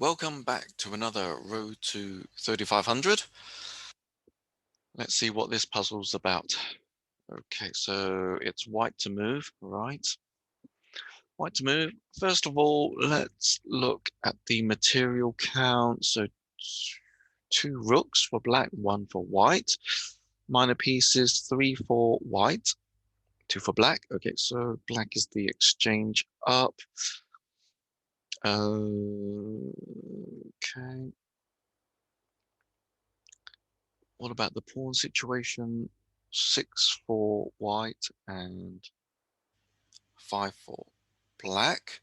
Welcome back to another Road to 3500. Let's see what this puzzle's about. Okay, so it's white to move, right? White to move. First of all, let's look at the material count. So two rooks for black, one for white. Minor pieces, three for white, two for black. Okay, so black is the exchange up. Okay. What about the pawn situation? Six for white and five for black.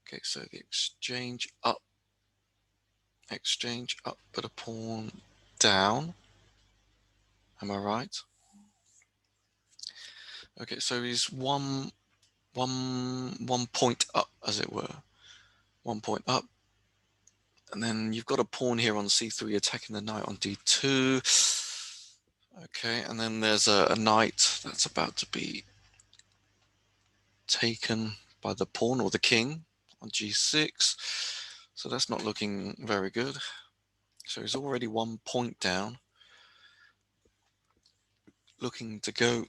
Okay, so the exchange up, but a pawn down. Am I right? Okay, so he's one point up, as it were. 1 point up. And then you've got a pawn here on c3 attacking the knight on d2. Okay, and then there's a knight that's about to be taken by the pawn or the king on g6. So that's not looking very good. So he's already 1 point down. Looking to go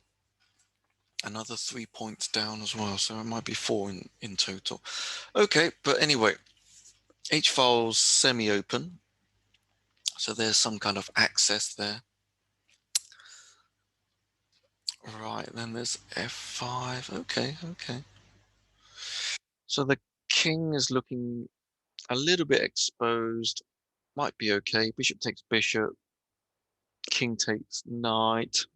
another 3 points down as well. So it might be four in total. Okay, but anyway, h-file's semi-open. So there's some kind of access there. Right, then there's f5. Okay. So the king is looking a little bit exposed. Might be okay. Bishop takes bishop. King takes knight.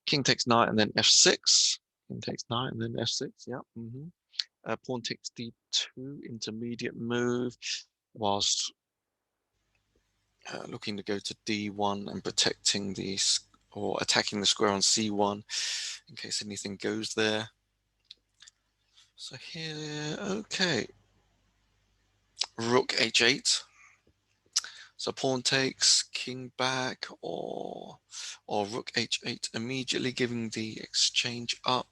King takes knight and then f6. King takes knight and then f6. Yeah. Pawn takes d2. Intermediate move, whilst looking to go to d1 and protecting these or attacking the square on c1 in case anything goes there. So here, okay. Rook h8. So pawn takes, king back, or rook h8 immediately, giving the exchange up.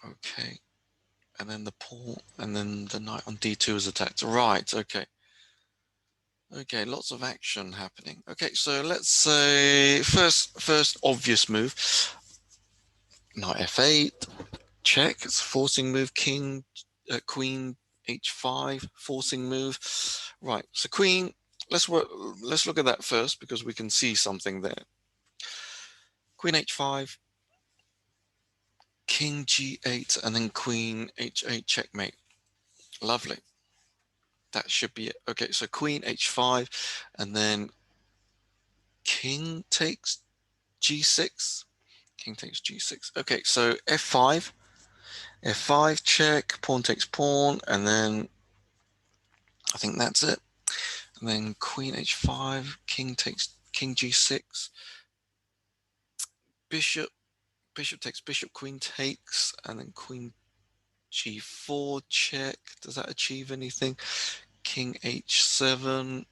Okay, and then the pawn, and then the knight on d2 is attacked. Right. Okay. Okay, lots of action happening. Okay, so let's say first obvious move, knight f8, check. It's a forcing move. Queen h5, forcing move. Right. So queen. Let's look at that first because we can see something there. Queen h5, king g8, and then queen h8 checkmate. Lovely. That should be it. Okay, so queen h5, and then king takes g6. King takes g6. Okay, so f5, f5 check, pawn takes pawn, and then I think that's it. And then queen h5, king g6, bishop takes bishop, queen takes, and then queen g4 check. Does that achieve anything? King h7,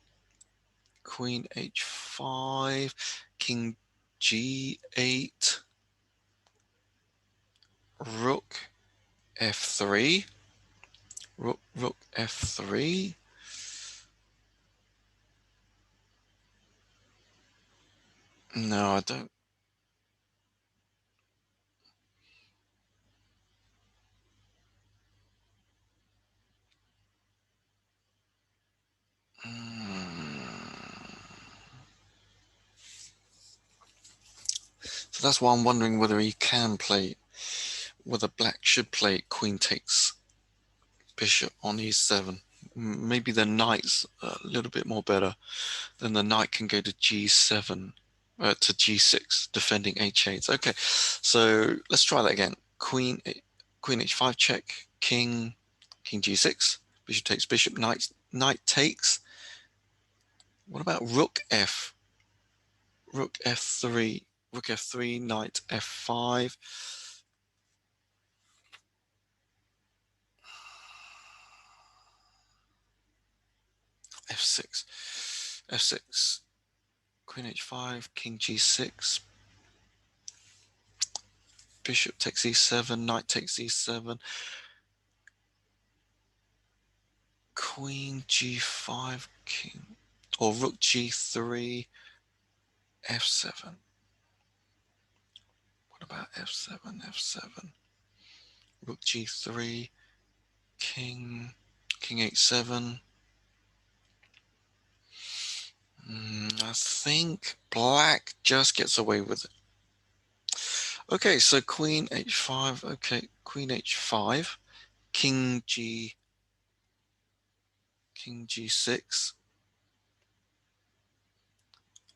queen h5, king g8, rook f3, rook f3. No, I don't. So that's why I'm wondering whether he can play, whether black should play queen takes bishop on e7. Maybe the knight's a little bit more better. Then the knight can go to g7, to g6, defending h8. Okay, so let's try that again. Queen h5 check, king g6, bishop takes bishop, knight takes. What about rook f3, knight f5. f6, queen h5, king g6, bishop takes e7, knight takes e7. queen g5, king, or rook g3, f7. What about f7, f7? Rook g3, king h7. I think black just gets away with it. Okay, so queen h5. Okay, queen h5, king g6.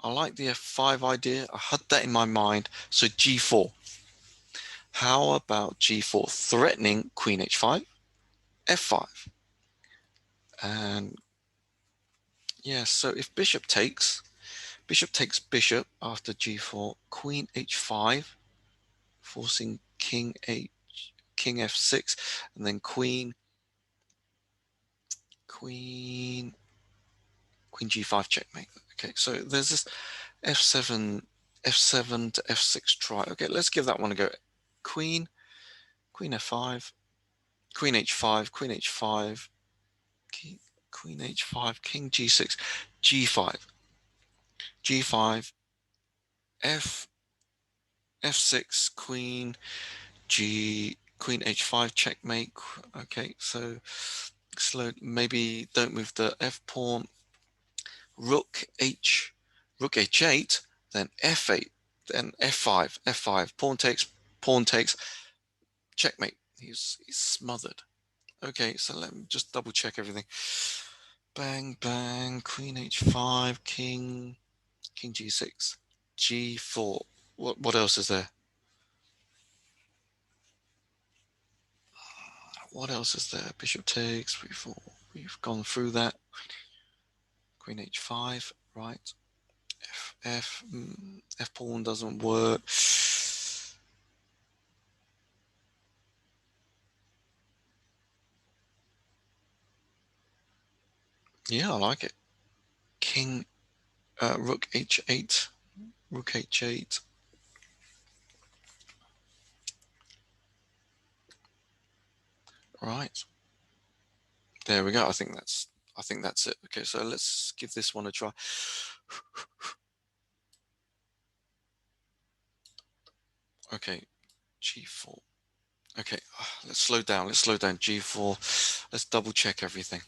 I like the f5 idea. I had that in my mind. So g4. How about g4, threatening queen h5, f5? And yeah, so if bishop takes bishop after g4, queen h5, forcing king f6, and then queen g5 checkmate. Okay, so there's this f7 to f6 try. Okay, let's give that one a go. Queen f5, queen h5, queen h5, king g6, g5, g5, f6, queen h5 checkmate. Okay, so slow. Maybe don't move the f pawn. Rook h8, then f8, then f5, pawn takes, checkmate. He's smothered. Okay, so let me just double check everything. Bang bang, queen h5, king g6, g4. What else is there? What else is there? Bishop takes, b4. We've gone through that. Queen h5, right? F pawn doesn't work. Yeah, I like it. King, rook h8, rook h8. Right. There we go. I think that's it. Okay, so let's give this one a try. Okay, g4. Okay, let's slow down. Let's slow down. G4. Let's double check everything.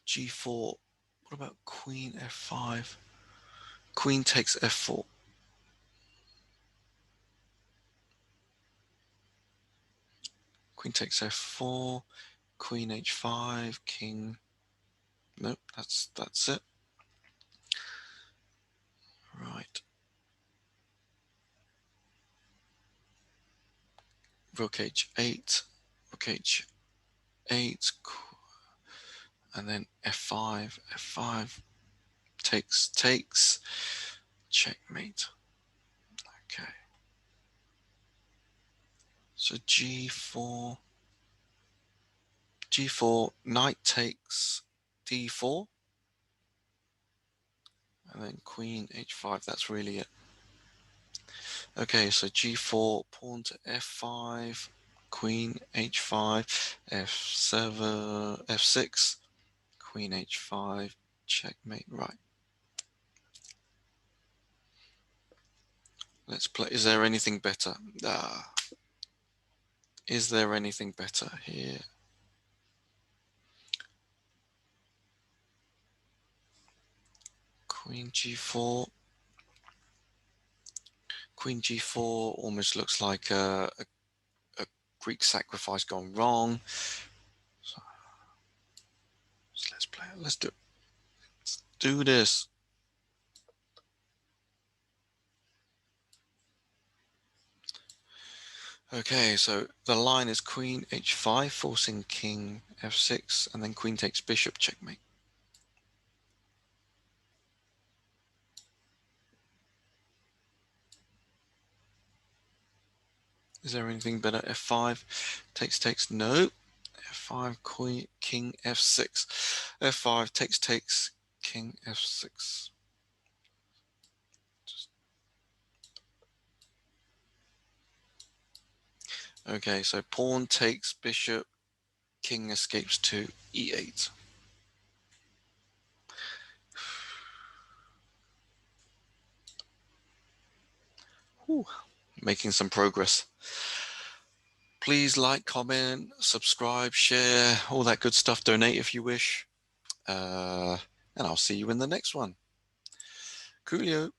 G4. What about queen f5? Queen takes f4. Queen takes f4. Queen h5. King. Nope, that's it. Right. Rook h8. Rook h8. And then f5. Takes. Checkmate. Okay. So g4, knight takes d4, and then queen h5. That's really it. Okay, so g4, pawn to f5, queen h5, f7, f6, queen h5, checkmate. Right. Let's play. Is there anything better? Is there anything better here? Queen g4. Queen g4 almost looks like a Greek sacrifice gone wrong. So let's play it. Let's do this. Okay, so the line is queen h5, forcing king f6, and then queen takes bishop, checkmate. Is there anything better? F5 takes. No. F5, queen, king f6. F5 takes, king f6. Okay, so pawn takes bishop, king escapes to e8. Whew, making some progress. Please like, comment, subscribe, share, all that good stuff. Donate if you wish. And I'll see you in the next one. Coolio.